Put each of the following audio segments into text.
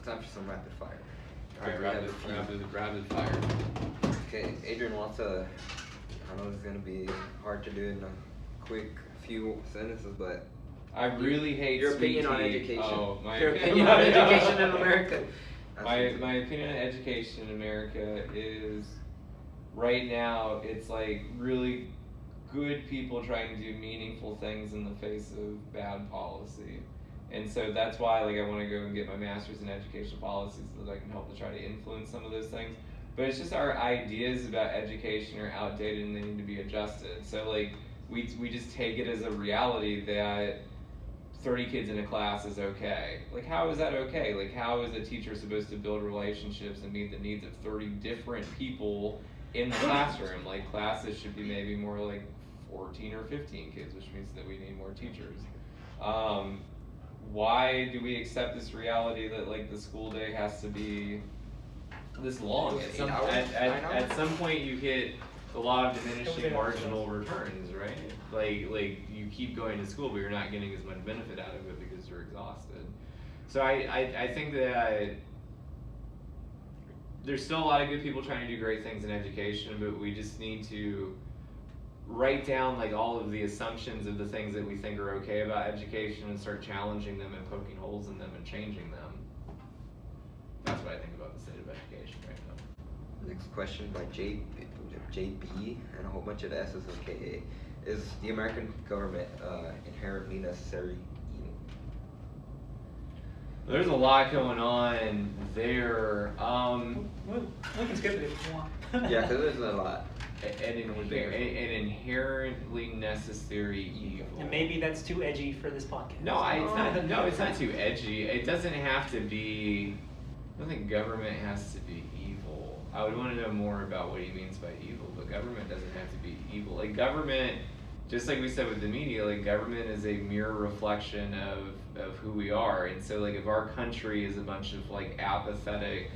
time for some rapid fire. Alright, rapid fire. Okay, Adrian wants to. I know this is gonna be hard to do in a quick few sentences, but I really hate your sweet opinion on tea. education. Oh, my Your opinion on education in America. My opinion on education in America is right now it's like really good people trying to do meaningful things in the face of bad policy. And so that's why like I want to go and get my master's in education policy so that I can help to try to influence some of those things. But it's just our ideas about education are outdated and they need to be adjusted. So like we just take it as a reality that 30 kids in a class is okay. Like how is that okay? Like how is a teacher supposed to build relationships and meet the needs of 30 different people in the classroom? Like classes should be maybe more like 14 or 15 kids, which means that we need more teachers. Why do we accept this reality that like the school day has to be this long? At some point you hit a lot of diminishing marginal returns, right? Like you keep going to school, but you're not getting as much benefit out of it because you're exhausted. So I think that there's still a lot of good people trying to do great things in education, but we just need to write down like all of the assumptions of the things that we think are okay about education and start challenging them and poking holes in them and changing them. That's what I think about the state of education right now. Next question by JB and a whole bunch of S's and KA. Is the American government inherently necessary evil? There's a lot going on there. We can skip it if you want. Yeah, because there's a lot. An inherently necessary evil. And maybe that's too edgy for this podcast. No, it's not too edgy. It doesn't have to be. I don't think government has to be evil. I would want to know more about what he means by evil, but government doesn't have to be evil. Like government, just like we said with the media, like government is a mere reflection of who we are. And so like if our country is a bunch of like apathetic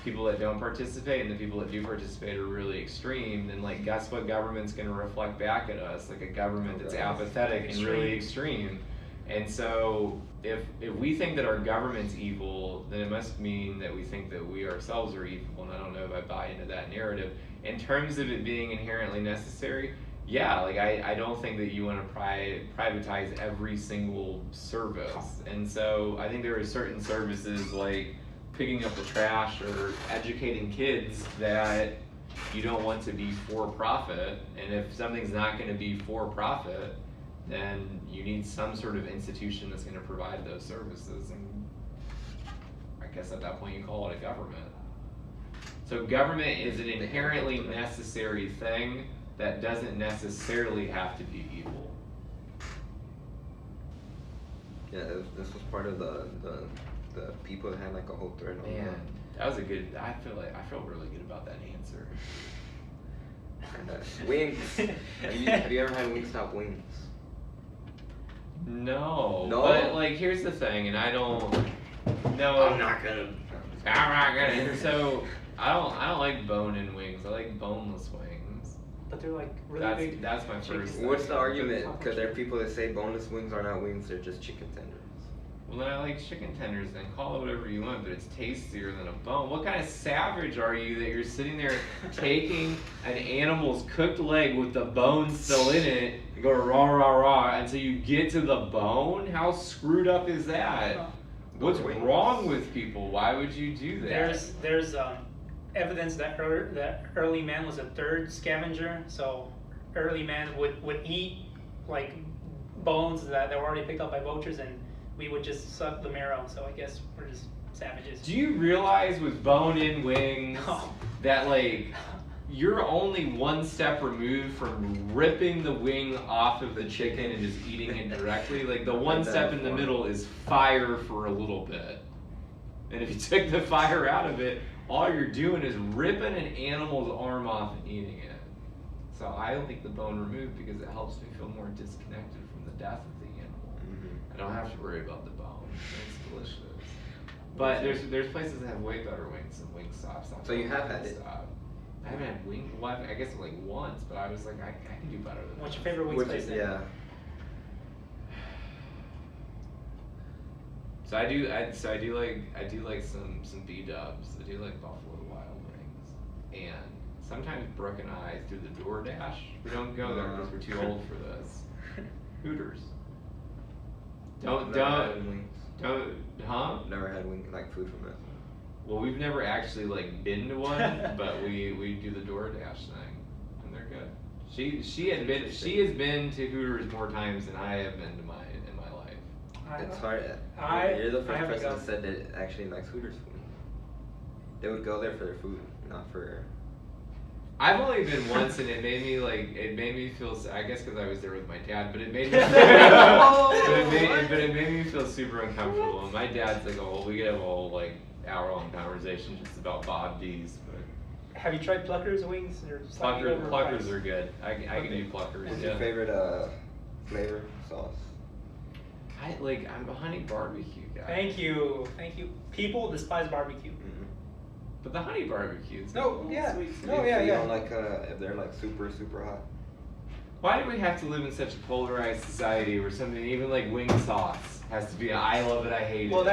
people that don't participate and the people that do participate are really extreme, then like guess what government's going to reflect back at us? Like a government that's apathetic and really extreme. And so if we think that our government's evil, then it must mean that we think that we ourselves are evil, and I don't know if I buy into that narrative. In terms of it being inherently necessary, yeah, like I don't think that you want to privatize every single service. And so I think there are certain services like picking up the trash or educating kids that you don't want to be for profit. And if something's not going to be for profit, then you need some sort of institution that's going to provide those services. And I guess at that point you call it a government. So government is an inherently necessary thing that doesn't necessarily have to be evil. Yeah, this was part of the people that had like a whole thread on Man, that was a good. I feel really good about that answer. Wings. Have you ever had Wingstop wings? No. No. But like, here's the thing, and I don't. No. I'm not gonna. So I don't like bone-in wings. I like boneless wings. But they're like really big. That's my first. What's the argument? Because there are people that say boneless wings are not wings; they're just chicken tenders. Well, then I like chicken tenders. Then call it whatever you want, but it's tastier than a bone. What kind of savage are you that you're sitting there taking an animal's cooked leg with the bone still in it and go rah rah rah until you get to the bone? How screwed up is that? What's wrong with people? Why would you do that? There's evidence that early man was a third scavenger. So early man would eat like bones that were already picked up by vultures, and we would just suck the marrow. So I guess we're just savages. Do you realize with bone-in wings that like you're only one step removed from ripping the wing off of the chicken and just eating it directly? Like the one step in the middle is fire for a little bit. And if you took the fire out of it, all you're doing is ripping an animal's arm off and eating it. So I like the bone removed because it helps me feel more disconnected from the death of the animal. I don't have to worry about the bone. It's delicious. But there's places that have way better wings than Wingstop. So you have had it? I haven't had wing. Well, I guess like once, but I was like, I can do better than that. What's your favorite wings place? Yeah. So I do like some B-dubs. I do like Buffalo Wild Wings, and sometimes Brooke and I through the DoorDash. We don't go there because we're too old for this. Hooters. Don't, huh? Never had wing like food from it. Well, we've never actually like been to one, but we do the DoorDash thing, and they're good. She has been to Hooters more times than I have been to in my life. It's hard. You're the first person that said that actually likes Hooters food. They would go there for their food, not for. I've only been once, and it made me feel. I guess because I was there with my dad, but it made me. But it made me feel super uncomfortable. And my dad's like, we could have a whole like hour-long conversation just about Bob D's. But have you tried Pluckers wings? Pluckers are good. I can do Pluckers. What's your favorite flavor sauce? I'm a honey barbecue guy. Thank you. People despise barbecue. Mm-hmm. But the honey barbecue. Sweet. You don't like if they're like super hot. Why do we have to live in such a polarized society where something even like wing sauce has to be I love it, I hate it? Well,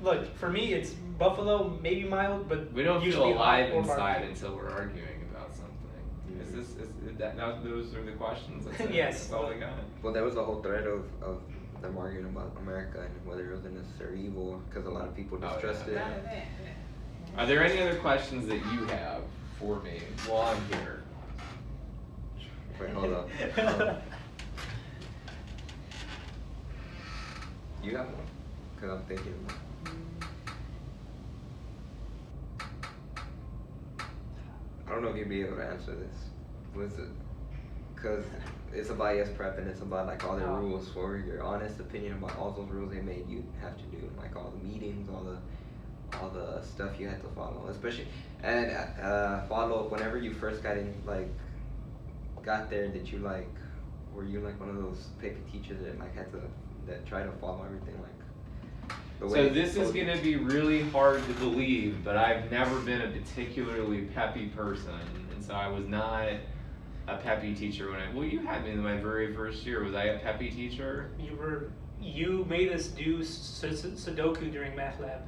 look, for me it's buffalo, maybe mild, but we don't usually feel alive inside barbecue. until we're arguing about something. Mm-hmm. Those are the questions? Yes. That's all we got. Well, there was a whole thread of them arguing about America and whether it was necessarily evil because a lot of people distrust it. Are there any other questions that you have for me while I'm here? Wait, hold up. You have one? Because I'm thinking. I don't know if you'd be able to answer this. Was it? Because it's about yes prep and it's about like all the rules for your honest opinion about all those rules they made you have to do, like all the meetings, all the stuff you had to follow, especially and follow up whenever you first got there. Did you were you like one of those picky teachers that like had to try to follow everything like the way? So this is gonna be really hard to believe, but I've never been a particularly peppy person, and so I was not a peppy teacher when you had me in my very first year. Was I a peppy teacher? You made us do Sudoku during math lab.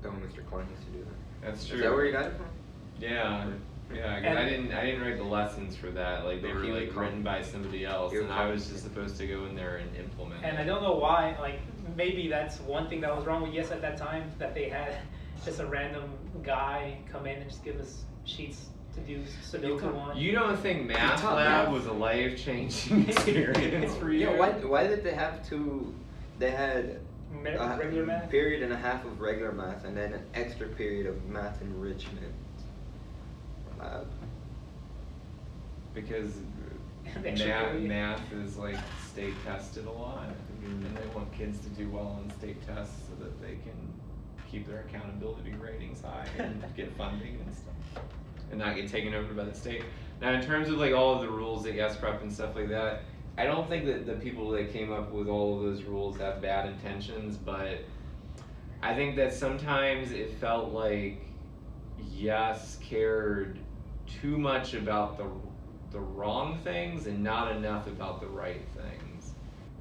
Oh, Mr. Klein used to do that. That's true. Is that where you got it from? Yeah, because I didn't write the lessons for that. Like they were like written by somebody else, and I was just supposed to go in there and implement. And I don't know why. Like maybe that's one thing that was wrong with Yes at that time, that they had just a random guy come in and just give us sheets to do Sudoku on. You don't think math lab was a life-changing experience for you? Yeah. Why did they have to? They had regular math? Period and a half of regular math and then an extra period of math enrichment lab. Because math is like state tested a lot, and they want kids to do well on state tests so that they can keep their accountability ratings high and get funding and stuff, and not get taken over by the state. Now, in terms of like all of the rules at Yes Prep and stuff like that, I don't think that the people that came up with all of those rules have bad intentions, but I think that sometimes it felt like Yes cared too much about the wrong things and not enough about the right things.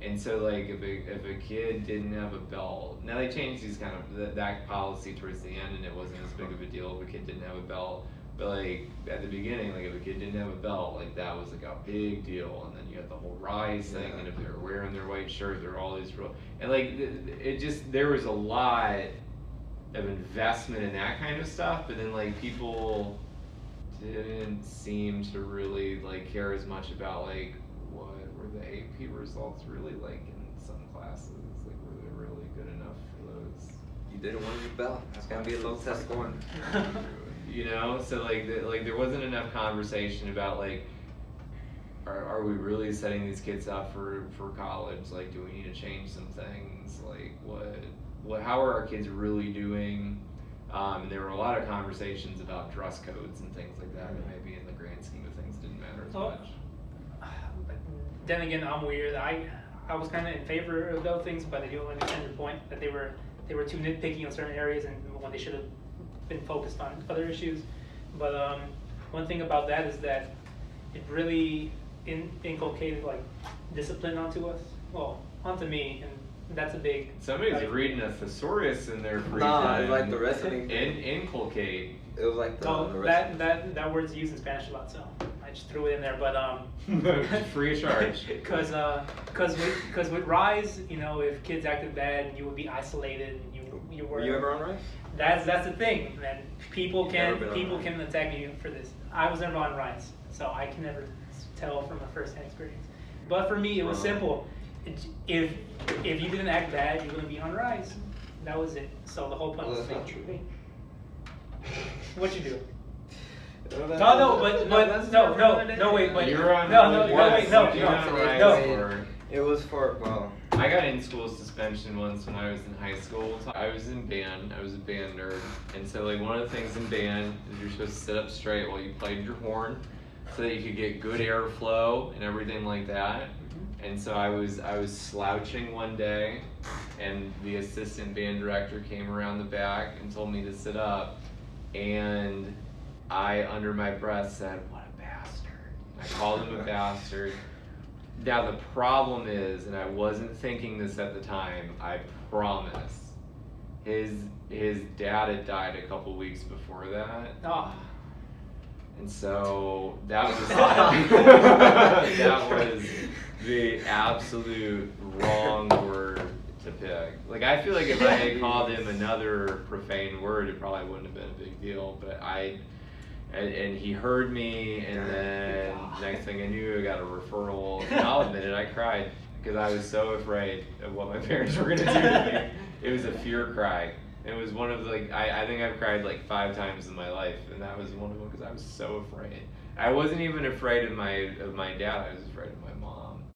And so like if a kid didn't have a belt, now they changed these kind of that policy towards the end, and it wasn't as big of a deal if a kid didn't have a belt. But like at the beginning, like if a kid didn't have a belt, like that was like a big deal. And then you had the whole rise thing, and if they were wearing their white shirt, there were all these rules. And like there was a lot of investment in that kind of stuff. But then like people didn't seem to really like care as much about like what were the AP results really like in some classes. Like were they really good enough for those? You didn't want your belt. It's gonna be a low test score. You know, so like there wasn't enough conversation about like, are we really setting these kids up for college? Like, do we need to change some things? Like, how are our kids really doing? And there were a lot of conversations about dress codes and things like that, and maybe in the grand scheme of things didn't matter as much. Then again, I'm weird. I was kind of in favor of those things, but I do understand your point that they were too nitpicky on certain areas, and when they should have been focused on other issues. But one thing about that is that it really inculcated like discipline onto us, well, onto me, and that's a big. Somebody's right? reading a thesaurus in their free Nah, time. it's like the wrestling thing. Inculcate. It was like the So wrestling. that word's used in Spanish a lot, so I just threw it in there. But Free of charge. Cause with Rise, you know, if kids acted bad, you would be isolated. And you were. Were you ever on Rise? That's the thing, man. People You've never been on Rise. can attack you for this. I was never on Rise, so I can never tell from a first-hand experience. But for me, it was simple. If you didn't act bad, you wouldn't be on Rise. That was it. So the whole point Well, was that's not fake. true. What you do? No, No, wait, but You're on. wait, no. It was for, well, I got in school suspension once when I was in high school. So I was in band. I was a band nerd, and so like one of the things in band is you're supposed to sit up straight while you played your horn, so that you could get good airflow and everything like that. And so I was slouching one day, and the assistant band director came around the back and told me to sit up, and I, under my breath, said, "What a bastard." I called him a bastard. Now the problem is, and I wasn't thinking this at the time, I promise, his dad had died a couple weeks before that. Oh. And so that was that was the absolute wrong word to pick. Like, I feel like if I had called him another profane word, it probably wouldn't have been a big deal. But and he heard me, and then next thing I knew, I got a referral. And I'll admit it, I cried because I was so afraid of what my parents were gonna do to me. It was a fear cry. It was one of like I think I've cried like 5 times in my life, and that was one of them because I was so afraid. I wasn't even afraid of my dad. I was afraid of my mom.